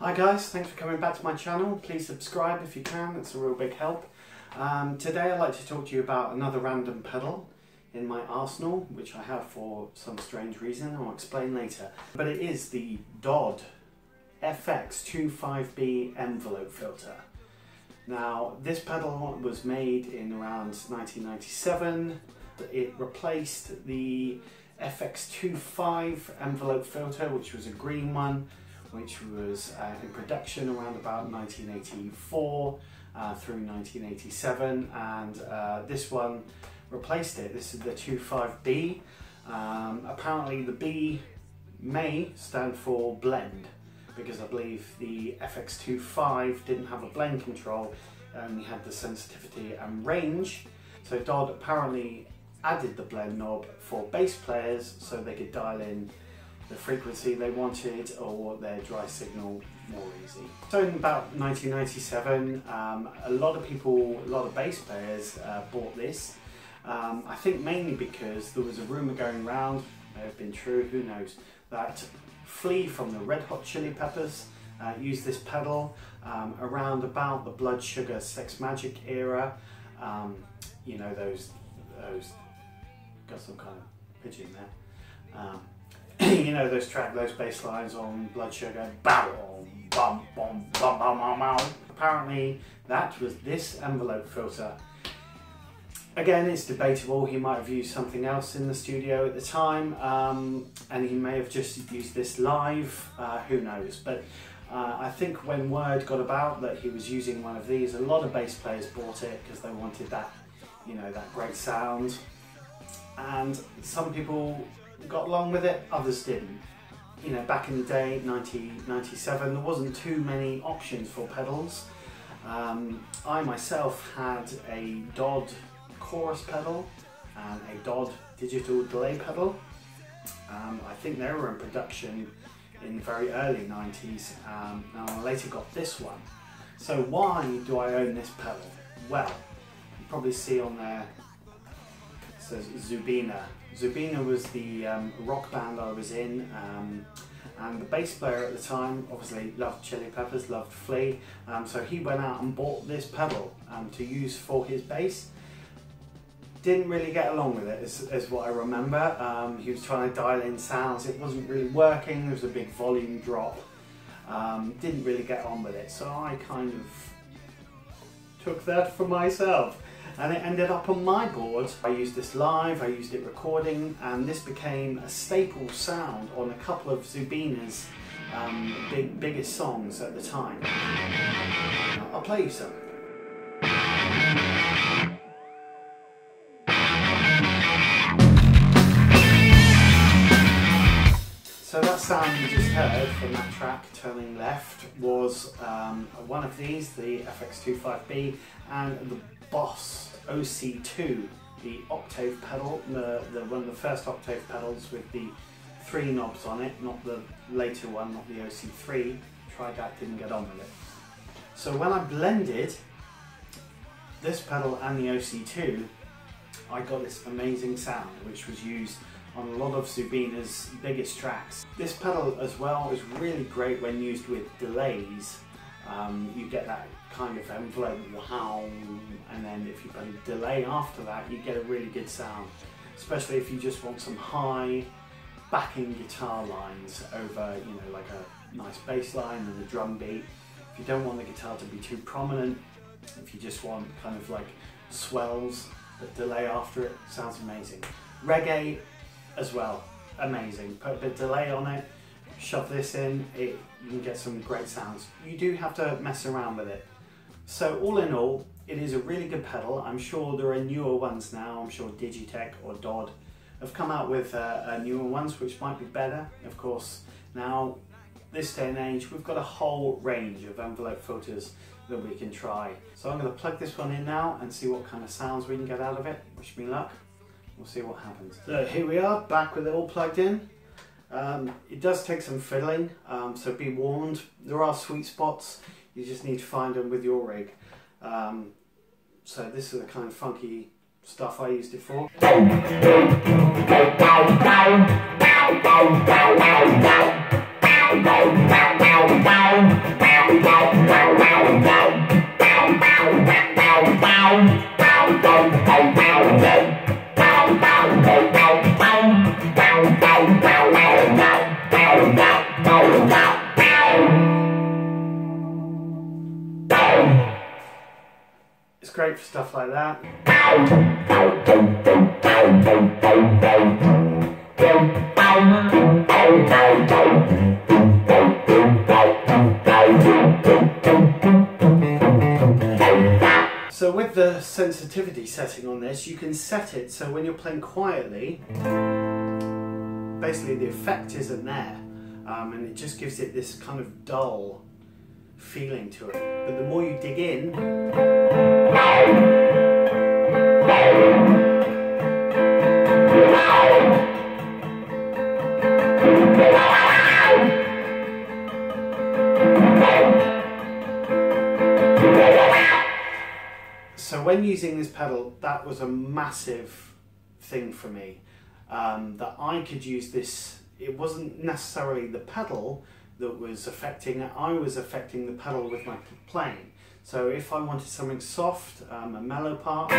Hi guys, thanks for coming back to my channel. Please subscribe if you can, it's a real big help. Today I'd like to talk to you about another random pedal in my arsenal, which I have for some strange reason. I'll explain later. But it is the DOD FX25B envelope filter. Now, this pedal was made in around 1997. It replaced the FX25 envelope filter, which was a green one, which was in production around about 1984 through 1987, and this one replaced it. This is the 25B. Apparently the B may stand for blend, because I believe the FX25 didn't have a blend control, it only had the sensitivity and range. So DOD apparently added the blend knob for bass players so they could dial in the frequency they wanted or their dry signal more easy. So in about 1997, a lot of bass players bought this. I think mainly because there was a rumour going around, may have been true, who knows, that Flea from the Red Hot Chili Peppers used this pedal around about the Blood Sugar Sex Magic era. You know, those got some kind of pigeon there. You know, those bass lines on Blood Sugar, bam, bum, bum, bum, bum, bum, bum. Apparently that was this envelope filter. Again, it's debatable, he might have used something else in the studio at the time, and he may have just used this live, who knows. But I think when word got about that he was using one of these, a lot of bass players bought it because they wanted that, you know, that great sound. And some people got along with it, others didn't. You know, back in the day, 1997, there wasn't too many options for pedals. I myself had a DOD chorus pedal and a DOD digital delay pedal. I think they were in production in the very early 90s. Now I later got this one. So why do I own this pedal? Well, you probably see on there, it says Zubina. Zubina was the rock band I was in, and the bass player at the time obviously loved Chili Peppers, loved Flea, so he went out and bought this pedal to use for his bass. Didn't really get along with it, is what I remember. He was trying to dial in sounds, it wasn't really working, there was a big volume drop. Didn't really get on with it, so I kind of took that for myself. And it ended up on my board. I used this live, I used it recording, and this became a staple sound on a couple of Zubina's biggest songs at the time. I'll play you some. So that sound you just heard from that track, Turning Left, was one of these, the FX25B, and the Boss OC2, the octave pedal, one of the first octave pedals with the 3 knobs on it, not the later one, not the OC3. Tried that, didn't get on with it. So when I blended this pedal and the OC2, I got this amazing sound which was used on a lot of Zubina's biggest tracks. This pedal as well is really great when used with delays. You get that kind of envelope wow, and then if you put a delay after that, you get a really good sound, especially if you just want some high backing guitar lines over, you know, like a nice bass line and a drum beat. If you don't want the guitar to be too prominent, if you just want kind of like swells that delay after it, sounds amazing. Reggae as well, amazing. Put a bit of delay on it, shove this in, you can get some great sounds. You do have to mess around with it. So all in all, it is a really good pedal. I'm sure there are newer ones now. I'm sure Digitech or DOD have come out with newer ones which might be better. Of course, now, this day and age, we've got a whole range of envelope filters that we can try. So I'm going to plug this one in now and see what kind of sounds we can get out of it. Wish me luck. We'll see what happens. So here we are, back with it all plugged in. It does take some fiddling, so be warned. There are sweet spots, you just need to find them with your rig. So this is the kind of funky stuff I used it for. great for stuff like that. So with the sensitivity setting on this, you can set it so when you're playing quietly, basically the effect isn't there, and it just gives it this kind of dull feeling to it. But the more you dig in, so when using this pedal, that was a massive thing for me, that I could use this. It wasn't necessarily the pedal that was affecting it, I was affecting the pedal with my playing. So if I wanted something soft, a mellow part,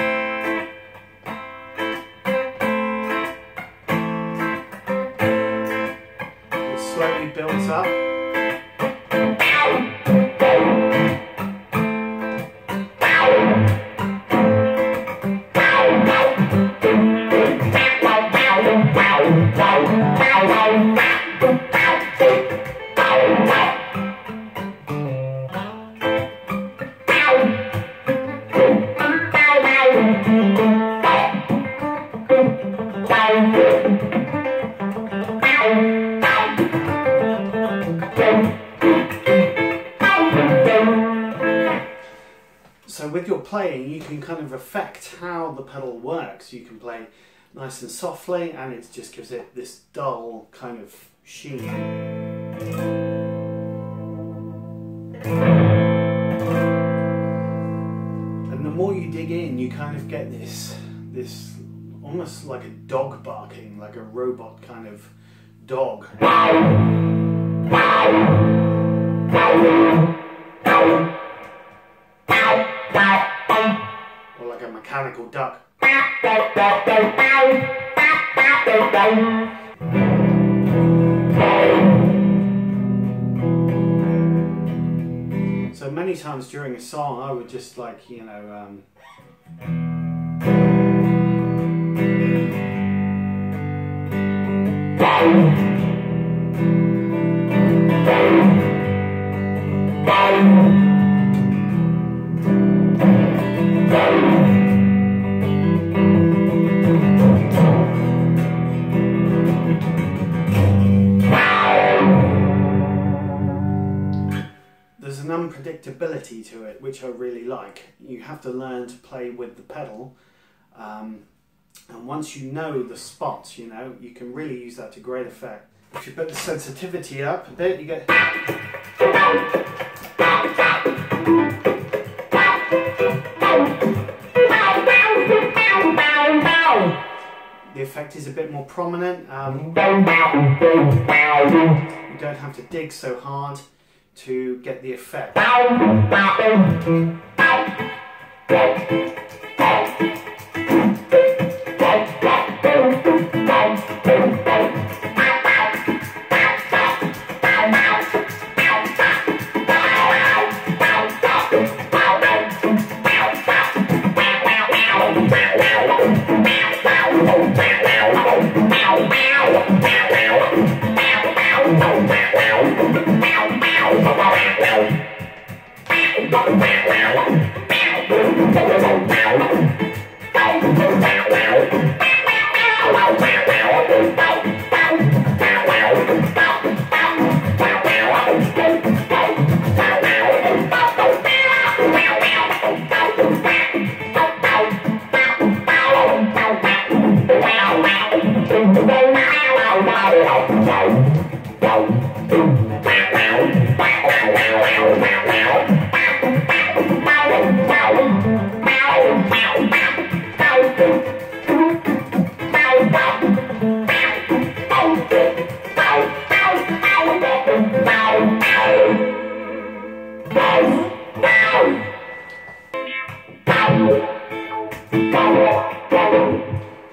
it slowly builds up. So with your playing, you can kind of affect how the pedal works. You can play nice and softly, and it just gives it this dull kind of sheen. And the more you dig in, you kind of get this almost like a dog barking, like a robot kind of dog. Or like a mechanical duck. So many times during a song I would just like, you know, there's an unpredictability to it, which I really like. You have to learn to play with the pedal, and once you know the spots, you know, you can really use that to great effect. If you put the sensitivity up a bit, you get... The effect is a bit more prominent. You don't have to dig so hard to get the effect.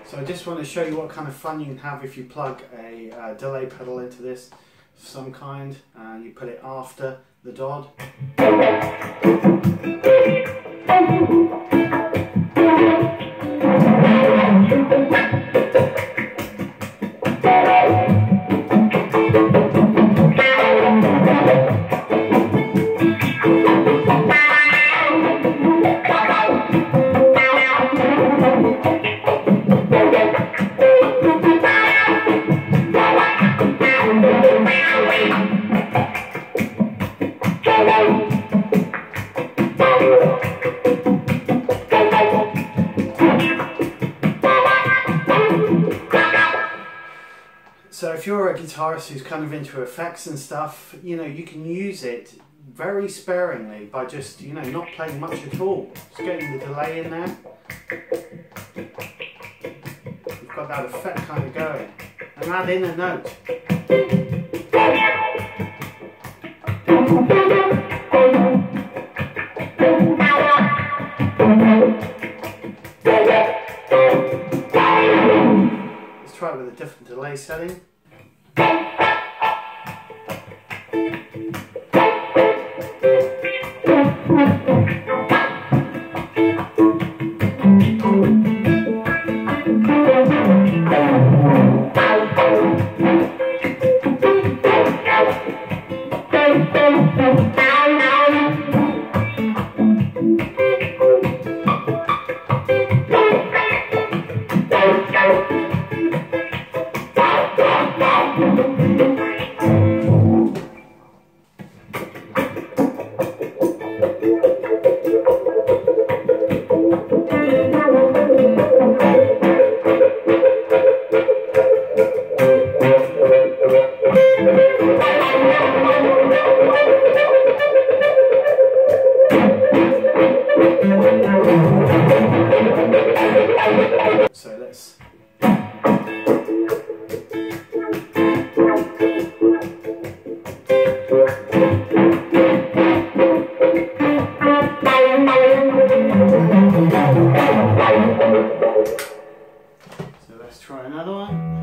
So I just want to show you what kind of fun you can have if you plug a delay pedal into this of some kind and you put it after the DOD. you're a guitarist who's kind of into effects and stuff, you know, you can use it very sparingly by just, you know, not playing much at all. Just getting the delay in there. You've got that effect kind of going. And add in a note. Let's try it with a different delay setting. So let's try another one.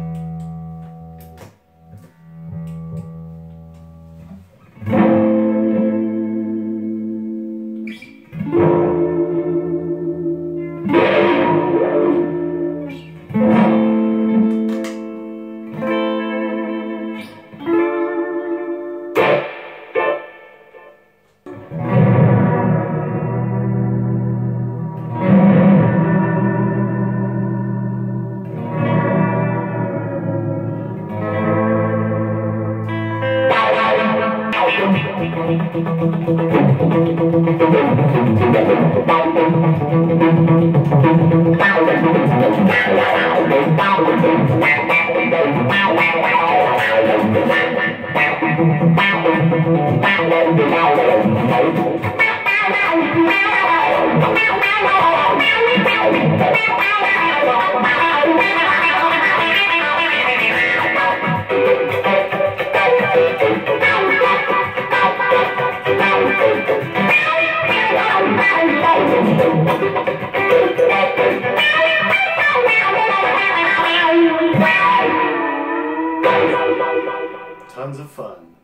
Tons of fun.